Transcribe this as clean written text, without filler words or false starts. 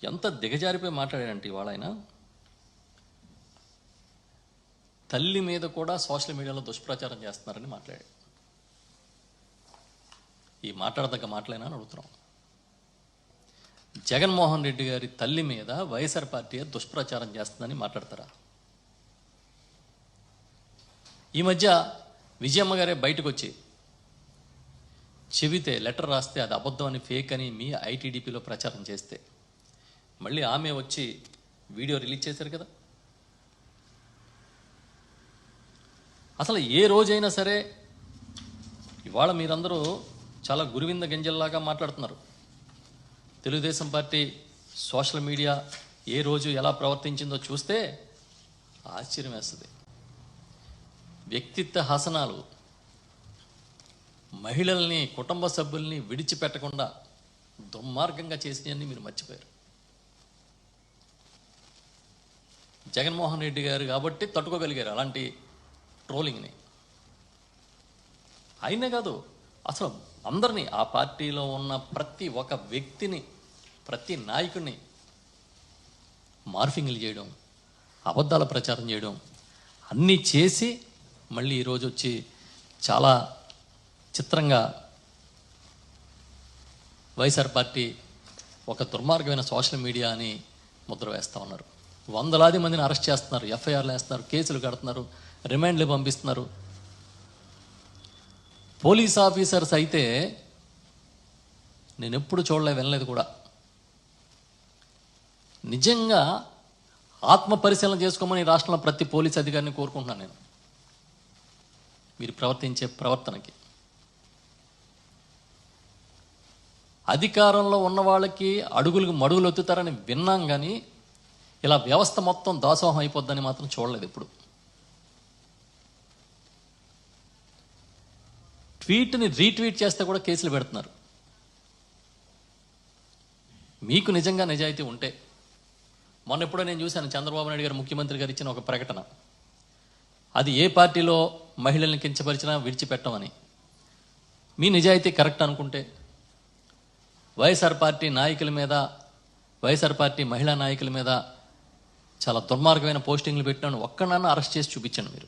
ఎంత దిగజారిపోయి మాట్లాడాడంటే ఇవాళ ఆయన తల్లి మీద కూడా సోషల్ మీడియాలో దుష్ప్రచారం చేస్తున్నారని మాట్లాడాడు. ఈ మాట్లాడదగ్గ మాటలేనా అని అడుగుతున్నాం. జగన్మోహన్ రెడ్డి గారి తల్లి మీద వైఎస్ఆర్ పార్టీ దుష్ప్రచారం చేస్తుందని మాట్లాడతారా? ఈ మధ్య విజయమ్మ గారే బయటకు వచ్చి చెబితే లెటర్ రాస్తే అది అబద్ధం అని ఫేక్ అని మీ ఐటీడీపీలో ప్రచారం చేస్తే మళ్ళీ ఆమె వచ్చి వీడియో రిలీజ్ చేశారు కదా. అసలు ఏ రోజైనా సరే ఇవాళ మీరందరూ చాలా గురువింద గింజల్లాగా మాట్లాడుతున్నారు. తెలుగుదేశం పార్టీ సోషల్ మీడియా ఏ రోజు ఎలా ప్రవర్తించిందో చూస్తే ఆశ్చర్యం వేస్తుంది. వ్యక్తిత్వ హసనాలు, మహిళల్ని కుటుంబ సభ్యుల్ని విడిచిపెట్టకుండా దుర్మార్గంగా చేసినవన్నీ మీరు మర్చిపోయారు. జగన్మోహన్ రెడ్డి గారు కాబట్టి తట్టుకోగలిగారు అలాంటి ట్రోలింగ్ని. అయినా కాదు, అసలు అందరినీ ఆ పార్టీలో ఉన్న ప్రతి ఒక్క వ్యక్తిని, ప్రతి నాయకుడిని మార్ఫింగ్లు చేయడం, అబద్ధాల ప్రచారం చేయడం అన్నీ చేసి మళ్ళీ ఈరోజు వచ్చి చాలా చిత్రంగా వైఎస్ఆర్ పార్టీ ఒక దుర్మార్గమైన సోషల్ మీడియా అని ముద్ర వేస్తూ ఉన్నారు. వందలాది మందిని అరెస్ట్ చేస్తున్నారు, ఎఫ్ఐఆర్లు వేస్తున్నారు, కేసులు కడుతున్నారు, రిమాండ్లు పంపిస్తున్నారు. పోలీస్ ఆఫీసర్స్ అయితే నేను ఎప్పుడు చూడలే, వినలేదు కూడా. నిజంగా ఆత్మ పరిశీలన చేసుకోమని రాష్ట్రంలో ప్రతి పోలీస్ అధికారిని కోరుకుంటున్నాను నేను. మీరు ప్రవర్తించే ప్రవర్తనకి అధికారంలో ఉన్న వాళ్ళకి అడుగులకు మడుగులు ఎత్తుతారని విన్నాం, కానీ ఇలా వ్యవస్థ మొత్తం దాసోహం అయిపోద్దని మాత్రం చూడలేదు ఎప్పుడు. ట్వీట్ని రీట్వీట్ చేస్తే కూడా కేసులు పెడుతున్నారు. మీకు నిజంగా నిజాయితీ ఉంటే, మొన్న ఎప్పుడో నేను చూశాను చంద్రబాబు నాయుడు గారు ముఖ్యమంత్రి గారు ఇచ్చిన ఒక ప్రకటన, అది ఏ పార్టీలో మహిళల్ని కించపరిచినా విడిచిపెట్టమని. మీ నిజాయితీ కరెక్ట్ అనుకుంటే వైఎస్ఆర్ పార్టీ నాయకుల మీద, వైఎస్ఆర్ పార్టీ మహిళా నాయకుల మీద చాలా దుర్మార్గమైన పోస్టింగ్లు పెట్టినాను ఒక్కడన్నా అరెస్ట్ చేసి చూపించండి మీరు.